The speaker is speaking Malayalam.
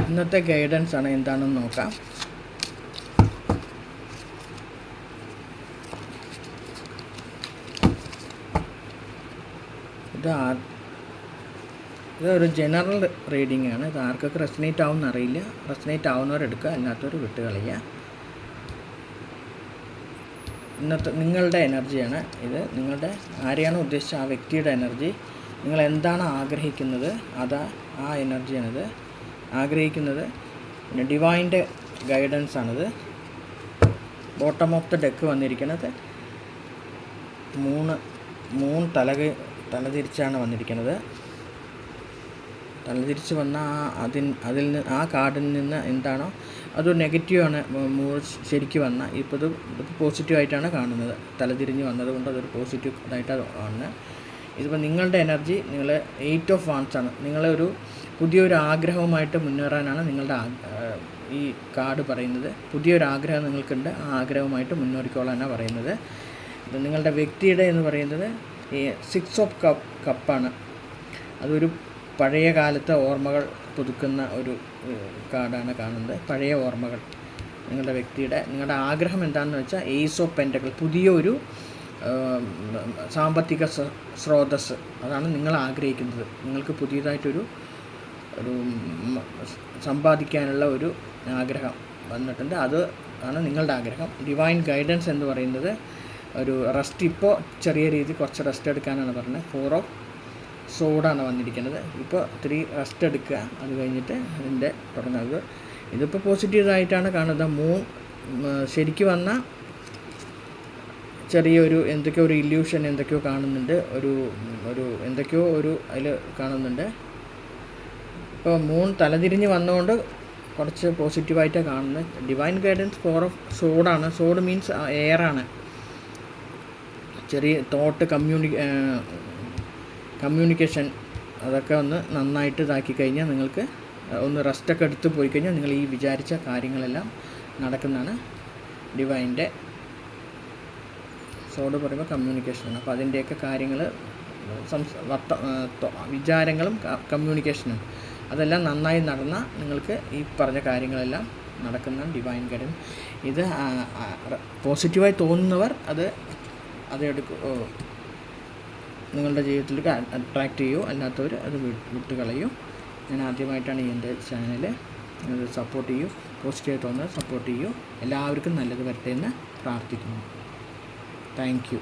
ഇന്നത്തെ ഗൈഡൻസ് ആണ്, എന്താണെന്ന് നോക്കാം. ഇതൊരു ജനറൽ റീഡിംഗ് ആണ്. ഇത് ആർക്കൊക്കെ റെസനേറ്റ് ആവുമെന്ന് അറിയില്ല. റെസനേറ്റ് ആവുന്നവരെടുക്കുക, അല്ലാത്തവർ വിട്ട് കളയുക. ഇന്നത്തെ നിങ്ങളുടെ എനർജിയാണ് ഇത്. നിങ്ങളുടെ ആരെയാണോ ഉദ്ദേശിച്ച ആ വ്യക്തിയുടെ എനർജി. നിങ്ങൾ എന്താണ് ആഗ്രഹിക്കുന്നത് ആ എനർജിയാണിത്. ആഗ്രഹിക്കുന്നത് പിന്നെ ഡിവൈൻ്റെ ഗൈഡൻസ് ആണിത്. ബോട്ടം ഓഫ് ദ ഡെക്ക് വന്നിരിക്കുന്നത് മൂൺ തലതിരിച്ചാണ് വന്നിരിക്കുന്നത്. തലതിരിച്ച് വന്ന അതിൽ നിന്ന് ആ കാർഡിൽ നിന്ന് എന്താണോ അതൊരു നെഗറ്റീവാണ് ശരിക്കും വന്ന. ഇപ്പോൾ ഇത് പോസിറ്റീവായിട്ടാണ് കാണുന്നത്. തലതിരിഞ്ഞ് വന്നതുകൊണ്ട് അതൊരു പോസിറ്റീവ് ഇതായിട്ടാണ് കാണുന്നത്. ഇതിപ്പോൾ നിങ്ങളുടെ എനർജി, നിങ്ങൾ 8 ഓഫ് വാണ്ട്സ് ആണ്. നിങ്ങളൊരു പുതിയൊരു ആഗ്രഹവുമായിട്ട് മുന്നേറാനാണ് നിങ്ങളുടെ ഈ കാർഡ് പറയുന്നത്. പുതിയൊരു ആഗ്രഹം നിങ്ങൾക്കുണ്ട്, ആ ആഗ്രഹവുമായിട്ട് മുന്നേറിക്കോളാനാണ് പറയുന്നത്. ഇത് നിങ്ങളുടെ വ്യക്തിയുടെ എന്ന് പറയുന്നത് ഈ 6 ഓഫ് കപ്പാണ്. അതൊരു പഴയ കാലത്തെ ഓർമ്മകൾ പുതുക്കുന്ന ഒരു കാർഡാണ് കാണുന്നത്. പഴയ ഓർമ്മകൾ. നിങ്ങളുടെ ആഗ്രഹം എന്താണെന്ന് വെച്ചാൽ ഏസ് ഓഫ് പെൻറ്റക്കിൾ, പുതിയൊരു സാമ്പത്തിക സ്രോതസ്സ്. അതാണ് നിങ്ങൾ ആഗ്രഹിക്കുന്നത്. നിങ്ങൾക്ക് പുതിയതായിട്ടൊരു സമ്പാദിക്കാനുള്ള ഒരു ആഗ്രഹം വന്നിട്ടുണ്ട്. അത് ആണ് നിങ്ങളുടെ ആഗ്രഹം. ഡിവൈൻ ഗൈഡൻസ് എന്ന് പറയുന്നത് ഒരു റെസ്റ്റ്. ഇപ്പോൾ ചെറിയ രീതിയിൽ കുറച്ച് റെസ്റ്റ് എടുക്കാനാണ് പറഞ്ഞത്. 4 ഓഫ് സോഡാണ് വന്നിരിക്കുന്നത്. ഇപ്പോൾ 3 റെസ്റ്റ് എടുക്കുക. അത് കഴിഞ്ഞിട്ട് അതിൻ്റെ തുടങ്ങുന്നത്. ഇതിപ്പോൾ പോസിറ്റീവായിട്ടാണ് കാണുന്നത്. മൂൺ ശരിക്കും വന്ന ചെറിയൊരു എന്തൊക്കെയോ ഒരു ഇല്യൂഷൻ എന്തൊക്കെയോ കാണുന്നുണ്ട്. എന്തൊക്കെയോ അതിൽ കാണുന്നുണ്ട്. ഇപ്പോൾ മൂൺ തലതിരിഞ്ഞ് വന്നുകൊണ്ട് കുറച്ച് പോസിറ്റീവായിട്ടാണ് കാണുന്നത്. ഡിവൈൻ ഗൈഡൻസ് 4 ഓഫ് സോഡാണ്. സോഡ് മീൻസ് എയറാണ്. ചെറിയ തോട്ട് കമ്മ്യൂണിക്കേഷൻ അതൊക്കെ ഒന്ന് നന്നായിട്ട് ഇതാക്കി കഴിഞ്ഞാൽ നിങ്ങൾക്ക് ഒന്ന് റെസ്റ്റൊക്കെ എടുത്ത് പോയി കഴിഞ്ഞാൽ നിങ്ങൾ ഈ വിചാരിച്ച കാര്യങ്ങളെല്ലാം നടക്കുന്നതാണ്. ഡിവൈൻ്റെ സോഡ് പറയുമ്പോൾ കമ്മ്യൂണിക്കേഷനാണ്. അപ്പോൾ അതിൻ്റെയൊക്കെ കാര്യങ്ങൾ വിചാരങ്ങളും കമ്മ്യൂണിക്കേഷനും അതെല്ലാം നന്നായി നടന്നാൽ നിങ്ങൾക്ക് ഈ പറഞ്ഞ കാര്യങ്ങളെല്ലാം നടക്കുന്ന ഡിവൈൻ ഗൈഡൻസ്. ഇത് പോസിറ്റീവായി തോന്നുന്നവർ അത് നിങ്ങളുടെ ജീവിതത്തിലേക്ക് അട്രാക്റ്റ് ചെയ്യൂ, അല്ലാത്തവർ അത് വിട്ടുകളയൂ. ഞാൻ ആദ്യമായിട്ടാണ് എൻ്റെ ചാനൽ. അത് സപ്പോർട്ട് ചെയ്യൂ. പോസിറ്റീവായി തോന്നുന്നത് സപ്പോർട്ട് ചെയ്യൂ. എല്ലാവർക്കും നല്ലത് വരട്ടെ എന്ന് പ്രാർത്ഥിക്കുന്നു. Thank you.